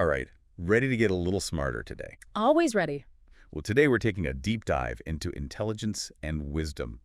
All right, ready to get a little smarter today. Always ready. Well, today we're taking a deep dive into intelligence and wisdom,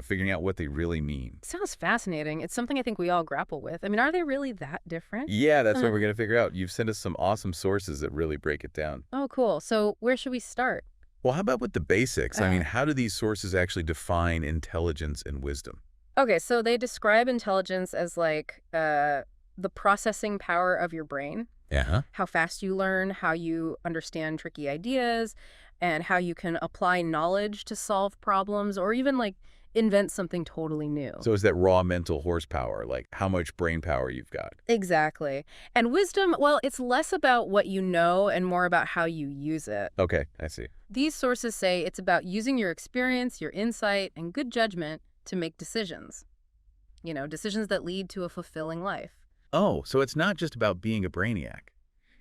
figuring out what they really mean. Sounds fascinating. It's something I think we all grapple with. I mean, are they really that different? Yeah, that's what we're going to figure out. You've sent us some awesome sources that really break it down. Oh, cool. So where should we start? Well, how about with the basics? I mean, how do these sources actually define intelligence and wisdom? Okay, so they describe intelligence as like the processing power of your brain, Yeah. how fast you learn, how you understand tricky ideas, and how you can apply knowledge to solve problems or even like invent something totally new. So is that raw mental horsepower, like how much brain power you've got? Exactly. And wisdom, well, it's less about what you know and more about how you use it. Okay, I see. These sources say it's about using your experience, your insight, and good judgment to make decisions. Decisions that lead to a fulfilling life. Oh, so it's not just about being a brainiac.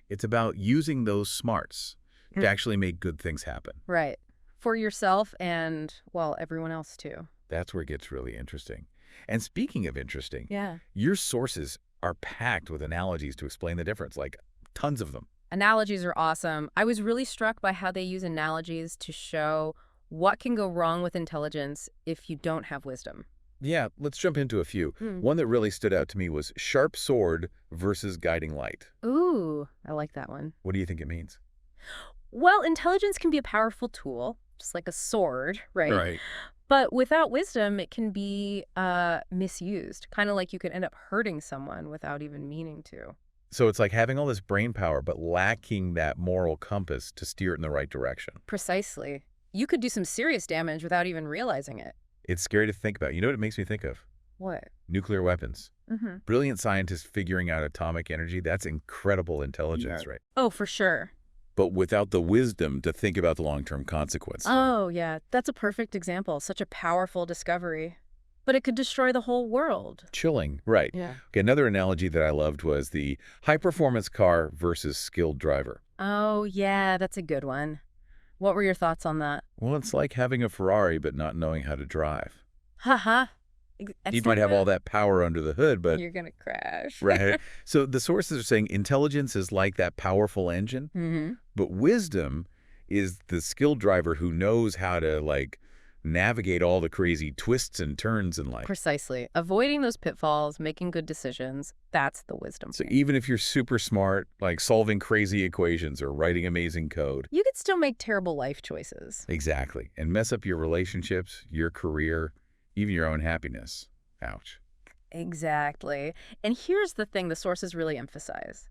It's about using those smarts to actually make good things happen. Right. For yourself and, well, everyone else too. That's where it gets really interesting. And speaking of interesting, Yeah. your sources are packed with analogies to explain the difference, like tons of them. Analogies are awesome. I was really struck by how they use analogies to show what can go wrong with intelligence if you don't have wisdom. Yeah, let's jump into a few. One that really stood out to me was sharp sword versus guiding light. Ooh, I like that one. What do you think it means? Well, intelligence can be a powerful tool, just like a sword, right? Right. But without wisdom, it can be misused, kind of like you could end up hurting someone without even meaning to. So it's like having all this brain power, but lacking that moral compass to steer it in the right direction. Precisely. You could do some serious damage without even realizing it. It's scary to think about. You know what it makes me think of? What? Nuclear weapons. Mm-hmm. Brilliant scientists figuring out atomic energy, that's incredible intelligence, right? Oh, for sure. But without the wisdom to think about the long-term consequences. Oh, yeah. That's a perfect example. Such a powerful discovery. But it could destroy the whole world. Chilling, right. Yeah. Okay, another analogy that I loved was the high-performance car versus skilled driver. Oh, yeah, that's a good one. What were your thoughts on that? Well, it's like having a Ferrari but not knowing how to drive. Haha. You might have all that power under the hood, but... You're gonna crash. Right. So the sources are saying intelligence is like that powerful engine, Mm-hmm. but wisdom is the skilled driver who knows how to, navigate all the crazy twists and turns in life. Precisely. Avoiding those pitfalls, making good decisions, that's the wisdom. So even if you're super smart, like solving crazy equations or writing amazing code. You could still make terrible life choices. Exactly. And mess up your relationships, your career, even your own happiness. Ouch. Exactly. And here's the thing the sources really emphasize.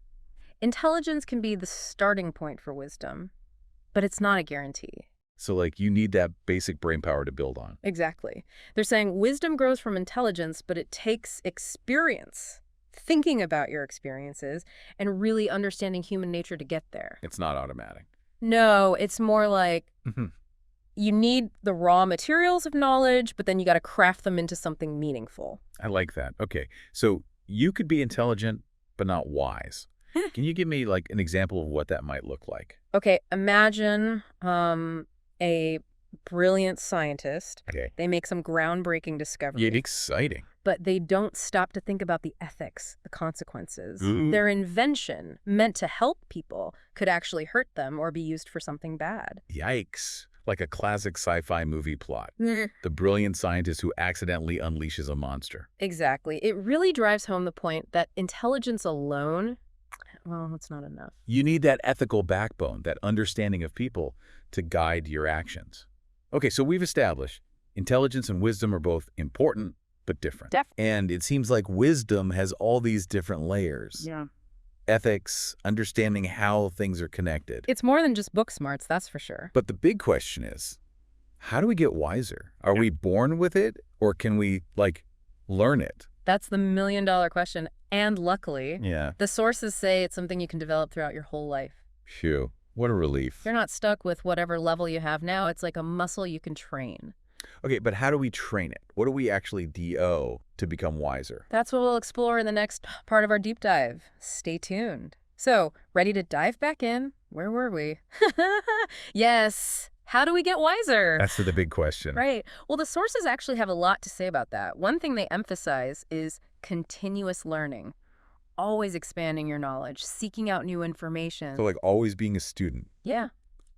Intelligence can be the starting point for wisdom, but it's not a guarantee. So, you need that basic brain power to build on. Exactly. They're saying wisdom grows from intelligence, but it takes experience, thinking about your experiences, and really understanding human nature to get there. It's not automatic. No, it's more like you need the raw materials of knowledge, but then you got to craft them into something meaningful. I like that. Okay. So you could be intelligent, but not wise. Can you give me, an example of what that might look like? Okay, imagine a brilliant scientist. Okay. They make some groundbreaking discovery. Yeah, exciting. But they don't stop to think about the ethics, the consequences. Ooh. Their invention, meant to help people, could actually hurt them or be used for something bad. Yikes. Like a classic sci-fi movie plot. The brilliant scientist who accidentally unleashes a monster. Exactly. It really drives home the point that intelligence alone, well, it's not enough. You need that ethical backbone, that understanding of people to guide your actions. Okay, so we've established intelligence and wisdom are both important, but different. And it seems like wisdom has all these different layers. Yeah. Ethics, understanding how things are connected. It's more than just book smarts, that's for sure. But the big question is, how do we get wiser? Are we born with it, or can we, learn it? That's the million-dollar question. And luckily, Yeah. the sources say it's something you can develop throughout your whole life. Phew. What a relief. You're not stuck with whatever level you have now. It's like a muscle you can train. Okay, but how do we train it? What do we actually do to become wiser? That's what we'll explore in the next part of our deep dive. Stay tuned. So, ready to dive back in? Where were we? Yes. How do we get wiser? That's the big question. Right. Well, the sources actually have a lot to say about that. One thing they emphasize is continuous learning. always expanding your knowledge, seeking out new information. So like always being a student. Yeah.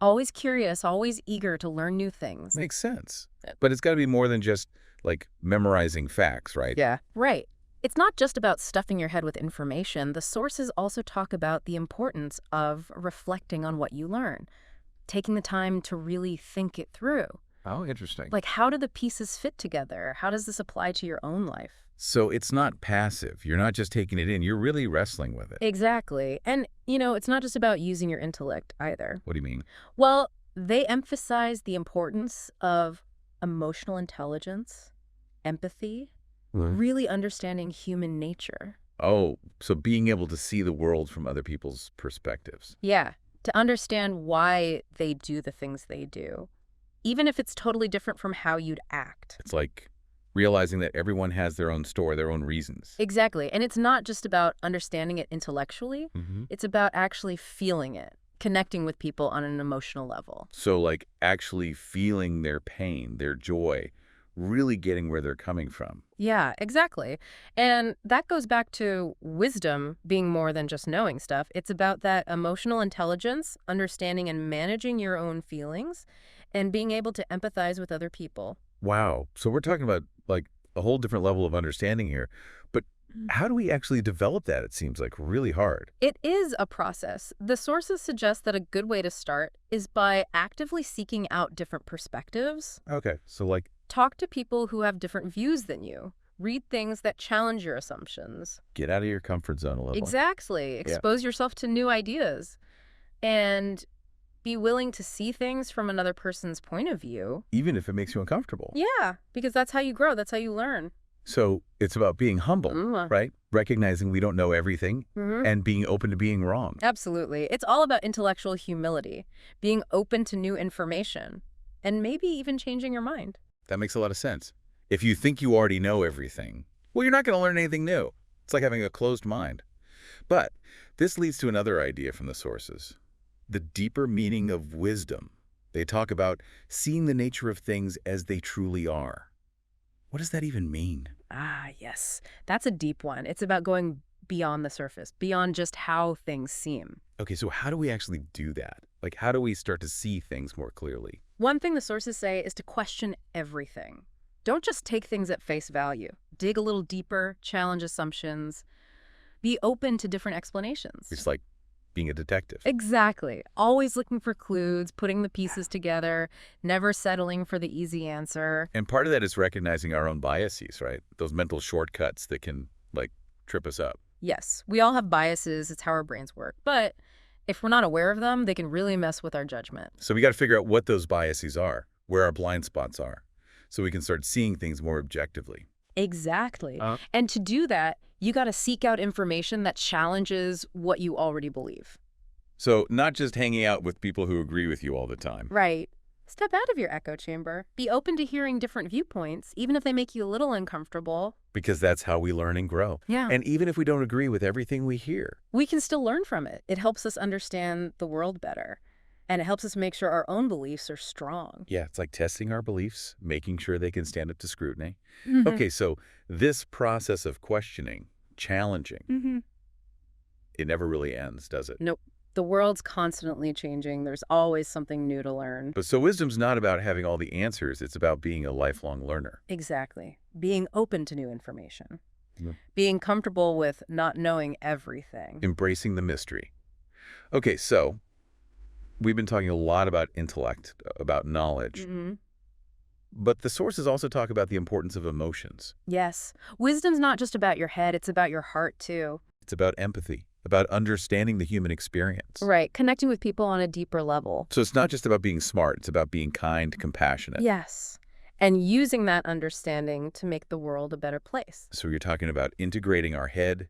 Always curious, always eager to learn new things. Makes sense. But it's got to be more than just like memorizing facts, right? Yeah. Right. It's not just about stuffing your head with information. The sources also talk about the importance of reflecting on what you learn, taking the time to really think it through. Oh, interesting. Like, how do the pieces fit together? How does this apply to your own life? So it's not passive. You're not just taking it in. You're really wrestling with it. Exactly. And, it's not just about using your intellect either. What do you mean? Well, they emphasize the importance of emotional intelligence, empathy, really understanding human nature. Oh, so being able to see the world from other people's perspectives. Yeah, to understand why they do the things they do, even if it's totally different from how you'd act. It's like realizing that everyone has their own story, their own reasons. Exactly. And it's not just about understanding it intellectually. It's about actually feeling it, connecting with people on an emotional level. So like actually feeling their pain, their joy, really getting where they're coming from. Yeah, exactly. And that goes back to wisdom being more than just knowing stuff. It's about that emotional intelligence, understanding and managing your own feelings, and being able to empathize with other people. Wow. So we're talking about like a whole different level of understanding here. But how do we actually develop that? It seems like really hard. It is a process. The sources suggest that a good way to start is by actively seeking out different perspectives. Okay. So like, Talk to people who have different views than you. Read things that challenge your assumptions. get out of your comfort zone a little. Exactly. Expose yourself to new ideas. And be willing to see things from another person's point of view. Even if it makes you uncomfortable. Yeah, because that's how you grow. That's how you learn. So it's about being humble, right? Recognizing we don't know everything and being open to being wrong. Absolutely. It's all about intellectual humility, being open to new information, and maybe even changing your mind. That makes a lot of sense. If you think you already know everything, well, you're not going to learn anything new. It's like having a closed mind. But this leads to another idea from the sources. The deeper meaning of wisdom. They talk about seeing the nature of things as they truly are. What does that even mean? Ah, yes. That's a deep one. It's about going beyond the surface, beyond just how things seem. Okay, so how do we actually do that? Like, how do we start to see things more clearly? One thing the sources say is to question everything. Don't just take things at face value. Dig a little deeper, challenge assumptions, be open to different explanations. It's like being a detective. Exactly. Always looking for clues, putting the pieces together, never settling for the easy answer. And part of that is recognizing our own biases, right? Those mental shortcuts that can, like, trip us up. Yes, we all have biases. It's how our brains work. But if we're not aware of them, they can really mess with our judgment. So we got to figure out what those biases are, where our blind spots are, so we can start seeing things more objectively. Exactly. And to do that, you got to seek out information that challenges what you already believe. So not just hanging out with people who agree with you all the time. Right. Step out of your echo chamber. Be open to hearing different viewpoints, even if they make you a little uncomfortable. Because that's how we learn and grow. Yeah. And even if we don't agree with everything we hear. We can still learn from it. It helps us understand the world better. And it helps us make sure our own beliefs are strong. Yeah, it's like testing our beliefs, making sure they can stand up to scrutiny. Okay, so this process of questioning, challenging, it never really ends, does it? Nope. The world's constantly changing. There's always something new to learn. But so wisdom's not about having all the answers. It's about being a lifelong learner. Exactly. Being open to new information. Yeah. Being comfortable with not knowing everything. Embracing the mystery. Okay, so we've been talking a lot about intellect, about knowledge. But the sources also talk about the importance of emotions. Yes. Wisdom's not just about your head. It's about your heart, too. It's about empathy, about understanding the human experience. Right. Connecting with people on a deeper level. So it's not just about being smart. It's about being kind, compassionate. Yes. And using that understanding to make the world a better place. So you're talking about integrating our head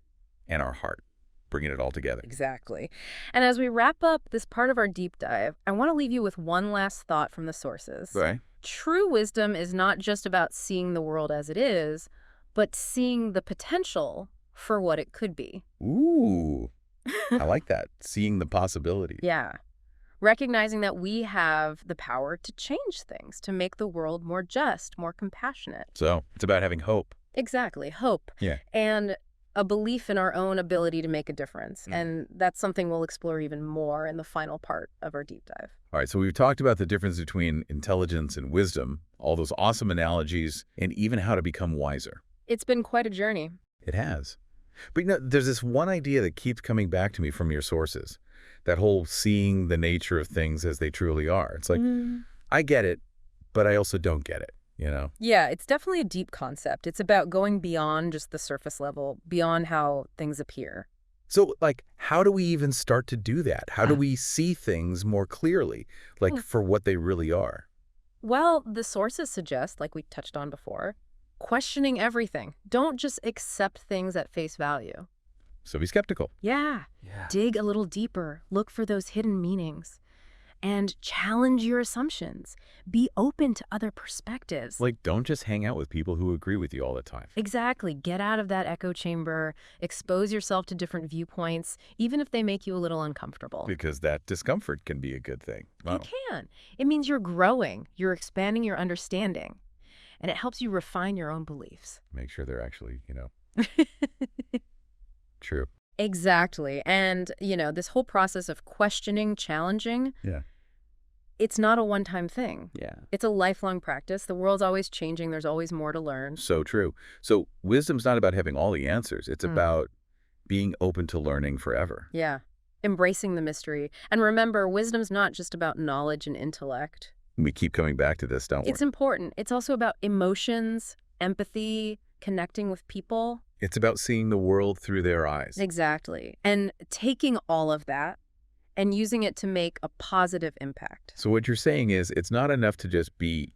and our heart, bringing it all together. Exactly. And as we wrap up this part of our deep dive, I want to leave you with one last thought from the sources. Right. True wisdom is not just about seeing the world as it is, but seeing the potential for what it could be. Ooh, I like that. Seeing the possibilities. Yeah. Recognizing that we have the power to change things, to make the world more just, more compassionate. So it's about having hope. Exactly. Hope. Yeah. And a belief in our own ability to make a difference. And that's something we'll explore even more in the final part of our deep dive. All right, so we've talked about the difference between intelligence and wisdom, all those awesome analogies, and even how to become wiser. It's been quite a journey. It has. But there's this one idea that keeps coming back to me from your sources, that whole seeing the nature of things as they truly are. It's like, I get it, but I also don't get it, you know? Yeah, it's definitely a deep concept. It's about going beyond just the surface level, beyond how things appear. So, like, how do we even start to do that? How do we see things more clearly, like, for what they really are? Well, the sources suggest, like we touched on before, questioning everything. Don't just accept things at face value. So be skeptical. Yeah. Dig a little deeper. Look for those hidden meanings. And challenge your assumptions. Be open to other perspectives. Like, don't just hang out with people who agree with you all the time. Exactly. Get out of that echo chamber. Expose yourself to different viewpoints, even if they make you a little uncomfortable. Because that discomfort can be a good thing. Wow. It can. It means you're growing. You're expanding your understanding. And it helps you refine your own beliefs. Make sure they're actually, true. Exactly. And, this whole process of questioning, challenging, it's not a one-time thing. Yeah. It's a lifelong practice. The world's always changing. There's always more to learn. So true. So wisdom's not about having all the answers. It's about being open to learning forever. Yeah. Embracing the mystery. And remember, wisdom's not just about knowledge and intellect. We keep coming back to this, don't we? It's important. It's also about emotions, empathy, connecting with people. It's about seeing the world through their eyes. Exactly. And taking all of that and using it to make a positive impact. So what you're saying is it's not enough to just be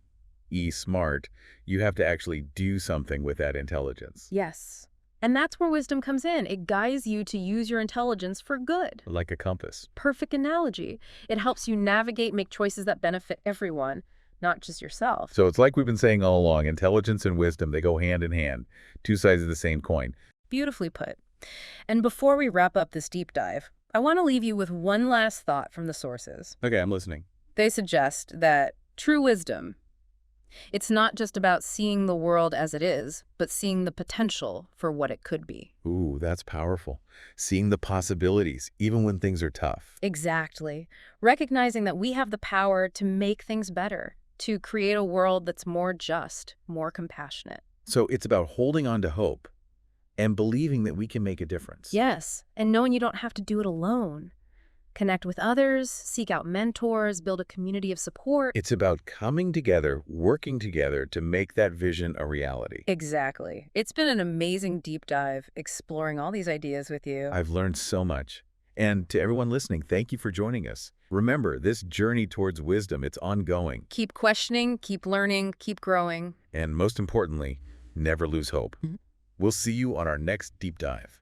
smart. You have to actually do something with that intelligence. Yes. And that's where wisdom comes in. It guides you to use your intelligence for good. Like a compass. Perfect analogy. It helps you navigate, make choices that benefit everyone, not just yourself. So it's like we've been saying all along, intelligence and wisdom, they go hand in hand, two sides of the same coin. Beautifully put. And before we wrap up this deep dive, I want to leave you with one last thought from the sources. Okay, I'm listening. They suggest that true wisdom, it's not just about seeing the world as it is, but seeing the potential for what it could be. Ooh, that's powerful. Seeing the possibilities, even when things are tough. Exactly. Recognizing that we have the power to make things better, to create a world that's more just, more compassionate. So it's about holding on to hope and believing that we can make a difference. Yes, and knowing you don't have to do it alone. Connect with others, seek out mentors, build a community of support. It's about coming together, working together to make that vision a reality. Exactly. It's been an amazing deep dive exploring all these ideas with you. I've learned so much. And to everyone listening, thank you for joining us. Remember, this journey towards wisdom, it's ongoing. Keep questioning, keep learning, keep growing. And most importantly, never lose hope. We'll see you on our next deep dive.